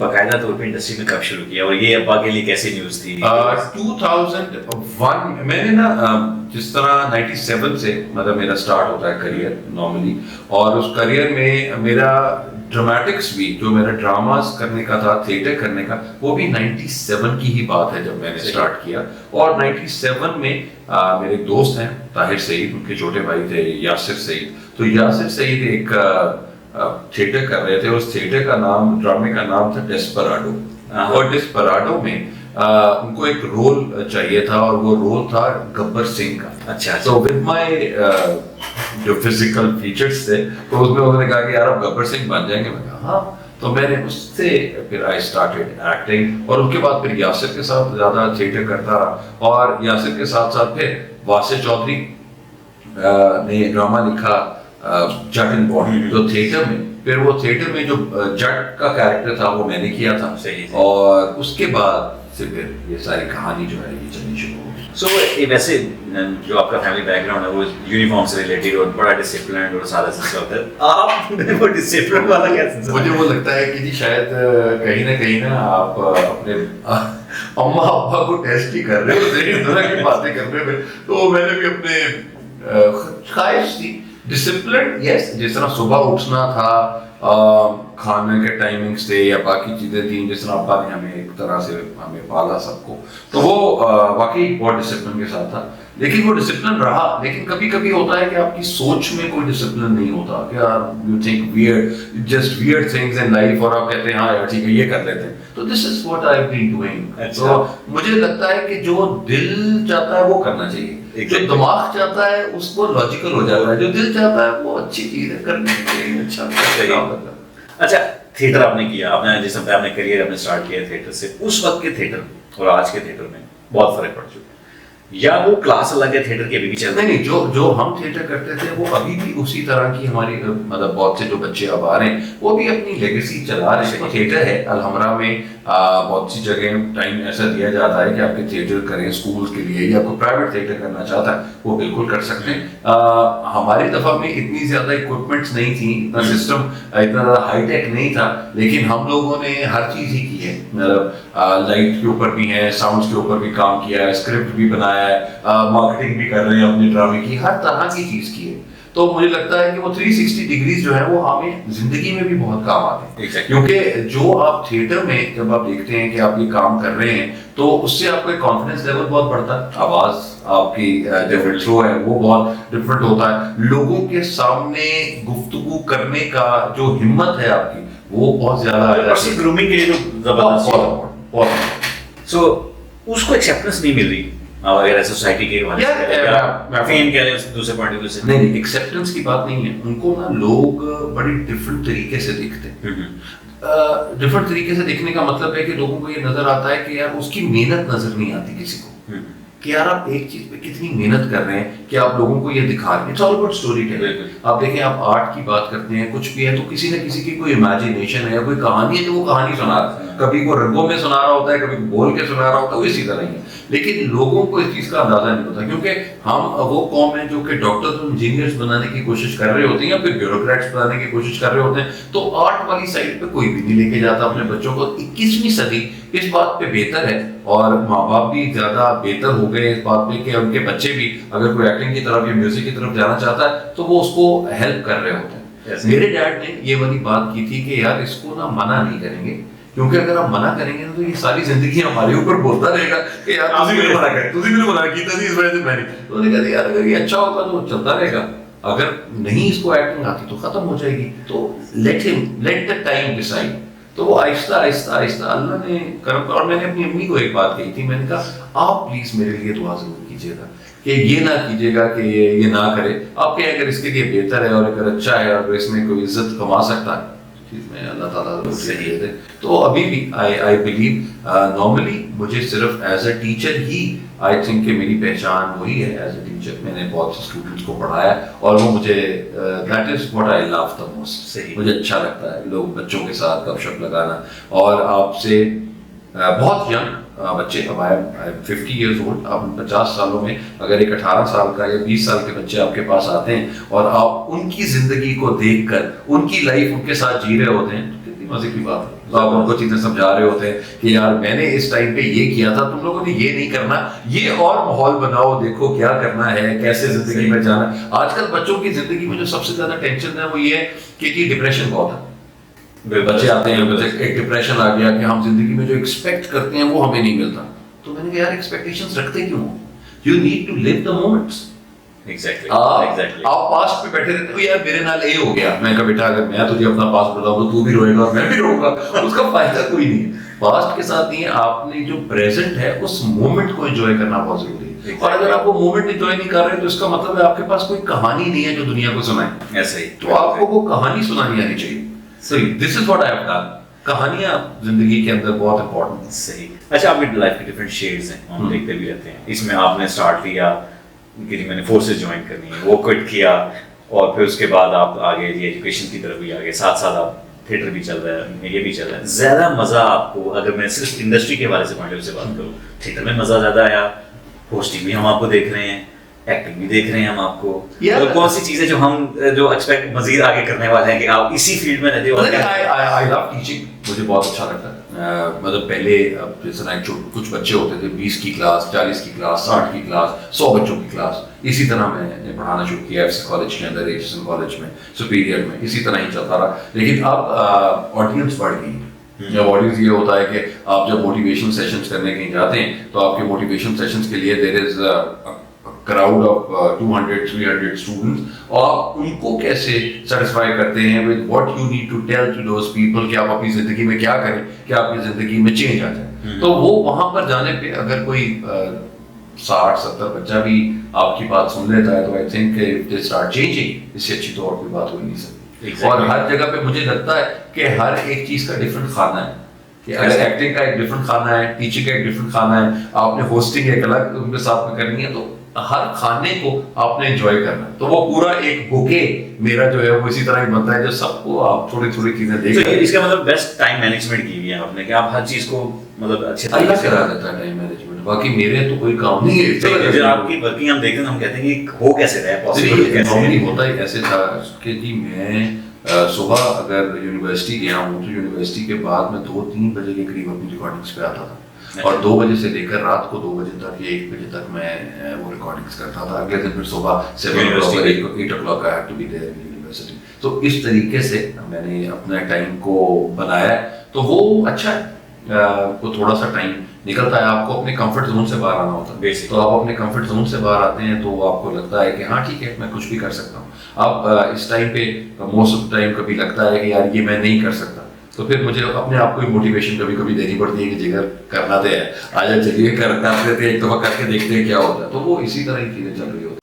बाकायदा तौर पे इंडस्ट्री में कब शुरू किया और ये अब्बा के लिए कैसी न्यूज़ थी? 2001 मैंने ना जिस तरह 97 से मतलब मेरा स्टार्ट होता है करियर नॉर्मली, और उस करियर में मेरा ड्रामेटिक्स भी, जो मेरा ड्रामास करने का था, थिएटर करने का, वो भी 97 की ही बात है जब मैंने स्टार्ट किया। और 97 में मेरे दोस्त हैं ताहिर सईद, उनके छोटे भाई थे यासिर सईद। तो यासिर सईद एक थिएटर कर रहे थे, उस थिएटर का नाम, ड्रामे का नाम था डेस्पराडो। और डेस्पराडो में उनको एक रोल चाहिए था और वो रोल था गब्बर सिंह का। अच्छा। तो विद माय जो फिजिकल फीचर्स थे, तो उसमें उन्होंने कहा कि यार आप गब्बर सिंह बन जाएंगे। मैंने कहा हाँ। तो मैंने उससे फिर आई स्टार्टेड एक्टिंग, और उसके बाद फिर यासिर के साथ ज्यादा थिएटर करता रहा। और यासिर के साथ साथ फिर वासिफ चौधरी ने ड्रामा लिखा जट इन बॉन्ड, तो थिएटर में, फिर वो थिएटर में जो जट का कैरेक्टर था वो मैंने किया था। सही। और उसके बाद से फिर ये सारी कहानी जो है ये चलनी शुरू हो गई। सो वैसे जो आपका फैमिली बैकग्राउंड है वो यूनिफॉर्म से रिलेटेड और बड़ा डिसिप्लिन और सारा सिस्टम होता है, आप वो डिसिप्लिन वाला कैसे? मुझे वो लगता है कि जी शायद कहीं ना आप अपने अम्मा अब्बा को टेस्ट ही कर रहे हो, इस तरह की बातें करने में। तो मैंने भी अपने ख्वाहिश थी डिसिप्लिन, यस, जिस तरह सुबह उठना था, खाने के टाइमिंग्स थे या बाकी चीजें थी, जिस तरह अब्बा ने हमें एक तरह से हमें पाला सबको, तो वो वाकई बहुत डिसिप्लिन के साथ था। लेकिन वो डिसिप्लिन रहा, लेकिन कभी कभी होता है कि आपकी सोच में कोई डिसिप्लिन नहीं होता, कि यार you think weird, just weird things in life, और आप कहते हैं हाँ यार ठीक है ये कर लेते हैं। तो this is what I have been doing. तो मुझे लगता है कि जो दिल चाहता है वो करना चाहिए, जो दिमाग चाहता है उसको लॉजिकल हो जाता है, जो दिल चाहता है वो अच्छी चीज है करने के लिए, अच्छा। अच्छा, थिएटर आपने किया, आपने जिस समय आपने करियर अपने स्टार्ट किया थिएटर से, उस वक्त के थिएटर और आज के थिएटर में बहुत फर्क पड़ चुका है, या वो क्लास अलग है थिएटर की अभी भी चल रही है? नहीं, जो हम थिएटर करते थे वो अभी भी उसी तरह की हमारी, मतलब बहुत से जो बच्चे अब आ रहे हैं वो भी अपनी लेगेसी चला रहे हैं। थिएटर है अलहमरा में, बहुत सी जगह टाइम ऐसा दिया जाता है कि आपके थिएटर करें स्कूल के लिए, या कोई प्राइवेट थिएटर करना चाहता है वो बिल्कुल कर सकते हैं। हमारी दफा में इतनी ज्यादा इक्विपमेंट्स नहीं थी, इतना सिस्टम इतना ज्यादा हाईटेक नहीं था, लेकिन हम लोगों ने हर चीज ही की है। मतलब लाइट के ऊपर भी है, साउंड के ऊपर भी काम किया है, स्क्रिप्ट भी बनाया है, मार्केटिंग भी कर रहे हैं अपने ड्रामे की, हर तरह की चीज की है। तो मुझे लगता है कि वो 360 डिग्रीज जो है वो हमें जिंदगी में भी बहुत काम आते हैं। क्योंकि जो आप थिएटर में जब आप देखते हैं कि आप ये काम कर रहे हैं, तो उससे आपका कॉन्फिडेंस लेवल बहुत बढ़ता है, आवाज आपकी जो थ्रो है वो बहुत डिफरेंट होता है, लोगों के सामने गुफ्तगू करने का जो हिम्मत है आपकी वो बहुत ज्यादा ग्रूमिंग के लिए जो जबरदस्त। सो उसको एक्सेप्टेंस नहीं मिल रही अगर सोसाइटी के फेम कह लें दूसरे पॉइंट ऑफ व्यू से। नहीं, एक्सेप्टेंस की बात नहीं है, उनको ना लोग बड़ी डिफरेंट तरीके से देखते हैं। डिफरेंट तरीके से देखने का मतलब है कि लोगों को ये नजर आता है कि यार उसकी मेहनत नजर नहीं आती किसी को, कि यार आप एक चीज पे कितनी मेहनत कर रहे हैं कि आप लोगों को ये दिखा रहे हैं। It's all about story telling. आप देखें, आप आर्ट की बात करते हैं, कुछ भी है तो किसी न किसी की कोई इमेजिनेशन है, कोई कहानी है जो वो कहानी सुना रहा है, कभी वो रंगों में सुना रहा होता है, कभी बोल के सुना रहा होता है, वो इसी तरह ही है। लेकिन लोगों को इस चीज का अंदाजा नहीं होता, क्योंकि हम वो कौम है जो कि डॉक्टर्स और इंजीनियर्स बनाने की कोशिश कर रहे होते हैं या फिर ब्यूरोक्रेट्स बनाने की कोशिश कर रहे होते हैं। तो आर्ट वाली साइड पे कोई भी नहीं लेके जाता अपने बच्चों को। 21वीं सदी इस बात पे बेहतर है, और माँ बाप भी ज्यादा बेहतर हो गए इस बात पे कि उनके बच्चे भी अगर कोई एक्टिंग की तरफ या म्यूजिक की तरफ जाना चाहता है तो वो उसको हेल्प कर रहे होते हैं। मेरे डैड ने ये वाली बात की थी कि यार इसको ना मना नहीं करेंगे, क्योंकि अगर आप मना करेंगे तो ये सारी जिंदगी हमारे ऊपर बोलता रहेगा कि यार तुझे भी मना कर, तुझे भी मना की थी इस वजह से मैंने। तो उन्होंने कहा यार अगर ये अच्छा होगा तो चलता रहेगा, अगर नहीं इसको एक्टिंग आती तो खत्म हो जाएगी, तो लेट द टाइम डिसाइड। तो वो आहिस्ता आहिस्ता आहिस्ता अल्लाह ने करम। और मैंने अपनी अम्मी को एक बात कही थी, मैंने कहा आप प्लीज मेरे लिए दुआ जरूर कीजिएगा कि ये ना कीजिएगा कि ये ना करे, आप कहें अगर इसके लिए बेहतर है और अगर अच्छा है और इसमें कोई इज्जत कमा सकता है में अल्लाह ताला से दिए थे। तो अभी भी आई बिलीव नॉर्मली मुझे सिर्फ एज अ टीचर ही आई थिंक कि मेरी पहचान वही है एज अ टीचर। मैंने बहुत से स्टूडेंट्स को पढ़ाया और वो मुझे that is what I love the most. मुझे अच्छा लगता है लोग बच्चों के साथ गपशप लगाना, और आपसे बहुत यंग बच्चे, अब आई एम 50 years old, अब 50 सालों में अगर एक 18 साल का या 20 साल के बच्चे आपके पास आते हैं और आप उनकी जिंदगी को देखकर उनकी लाइफ उनके साथ जी रहे होते हैं तो कितनी मजे की बात है। तो आप उनको चीजें समझा रहे होते हैं कि यार मैंने इस टाइम पे ये किया था, तुम लोगों ने ये नहीं करना, ये और माहौल बनाओ, देखो क्या करना है, कैसे जिंदगी में जाना। आजकल बच्चों की जिंदगी में जो सबसे ज्यादा टेंशन है वो ये है कि डिप्रेशन बहुत है। बच्चे आते हैं, बच्चे एक डिप्रेशन आ गया कि हम जिंदगी में जो एक्सपेक्ट करते हैं वो हमें नहीं मिलता। तो मैंने कहा यार एक्सपेक्टेशंस रखते क्यों? You need to live the moments. आप पास्ट पे बैठे रहते हो, यार मेरे नाल ये हो गया, मैं कहा बेटा अगर मैं तुझे अपना पास्ट बताऊं तो तू भी रोएगा और मैं भी रोऊंगा, उसका फायदा कोई नहीं है। पास्ट के साथ नहीं है, आपने जो प्रेजेंट है उस मोमेंट को एंजॉय करना बहुत जरूरी है। और अगर आप वो मोमेंट एंजॉय नहीं कर रहे तो इसका मतलब है आपके पास कोई कहानी नहीं है जो दुनिया को सुनाए। ऐसे ही तो आपको वो कहानी सुनानी आनी चाहिए। सही, this is what I have done. कहानियां जिंदगी के अंदर बहुत इंपॉर्टेंट। सही। अच्छा, आपकी लाइफ के डिफरेंट शेड्स हैं, हम देखते भी रहते हैं। इसमें आपने स्टार्ट किया कि मैंने फोर्सेस ज्वाइन करनी है, वो क्विट किया, और फिर उसके बाद आप आगे एजुकेशन की तरफ भी आगे, साथ साथ आप थिएटर भी चल रहा है, ये भी चल रहा है। ज्यादा मजा आपको, अगर मैं सिर्फ इंडस्ट्री के बारे से पॉइंट ऑफ व्यू से बात करूँ, थिएटर में मजा ज्यादा आया? होस्टिंग भी हम आपको देख रहे हैं, एक्टिंग भी देख रहे हैं हम आपको, तो कौन सी चीजें जो हम जो एक्सपेक्ट मजीद आगे करने वाले हैं कि आप इसी फील्ड में रहते हो? आई लव टीचिंग, मुझे बहुत अच्छा लगता है। मतलब पहले जैसे कुछ बच्चे होते थे, 20 की क्लास, 40 की क्लास, 60 की क्लास, 100 बच्चों की क्लास, इसी तरह मैंने पढ़ाना शुरू किया एफसी कॉलेज के अंदर, एचएसएन कॉलेज में, सुपीरियर में, इसी तरह ही चलता रहा। लेकिन अब ऑडियंस बढ़ गई। जब ऑडियंस ये होता है कि आप जब मोटिवेशन सेशंस करने कहीं जाते हैं तो आपके मोटिवेशन सेशंस के लिए there is crowd of 200-300 students, और आप उनको कैसे सेटिस्फाई करते हैं with what you need to tell to those people कि आप अपनी जिंदगी में क्या करें कि आपकी जिंदगी में चेंज आ जाए। तो वो वहां पर जाने पे अगर कोई 60-70 बच्चा भी आपकी बात सुन लेता है तो I think they start changing. इससे अच्छी तो और कोई बात हो ही नहीं सकती। और हर जगह पे मुझे लगता है कि हर एक चीज का डिफरेंट खाना है, कि अगर एक्टिंग का एक डिफरेंट खाना है, टीचिंग का एक डिफरेंट खाना है, आपने होस्टिंग एक अलग उनके साथ में करनी है, तो हर खाने को आपने एंजॉय करना है। तो वो पूरा एक बुके मेरा जो है वो इसी तरह ही बनता है, जो सबको आप थोड़ी थोड़ी चीजें देख रहे हैं। इसका मतलब बेस्ट टाइम मैनेजमेंट की है आपने, कि आप हर चीज को मतलब अच्छे तरीके से करा देता है टाइम मैनेजमेट। बाकी मेरे तो कोई काम नहीं है। जब आपकी वर्किंग हम देखते हैं हम कहते हैं कि हो कैसे रहा है, पॉसिबल कैसे है? होता ही ऐसे था कि जी मैं सुबह अगर यूनिवर्सिटी गया हूँ तो यूनिवर्सिटी के बाद में 2-3 बजे के करीब अपनी रिकॉर्डिंग्स पे आता था, और 2 बजे से लेकर रात को 2 बजे तक या 1 बजे तक मैं वो रिकॉर्डिंग्स करता था। अगले दिन फिर सुबह 7 o'clock I had to be there in university। तो इस तरीके से मैंने अपने टाइम को बनाया, तो वो अच्छा है। वो थोड़ा सा टाइम निकलता है, आपको अपने कंफर्ट जोन से बाहर आना होता है। तो आप अपने कंफर्ट जोन से बाहर आते हैं तो आपको लगता है कि हाँ ठीक है, मैं कुछ भी कर सकता हूँ। अब इस टाइम पे मोस्ट ऑफ टाइम कभी लगता है कि यार ये मैं नहीं कर सकता, तो फिर मुझे अपने आप को मोटिवेशन कभी कभी देनी पड़ती है कि जिगर करना तो है, आजा चलिए करते हैं, एक दफा करके देखते हैं क्या होता है। तो वो इसी तरह की चीजें चल रही होती है।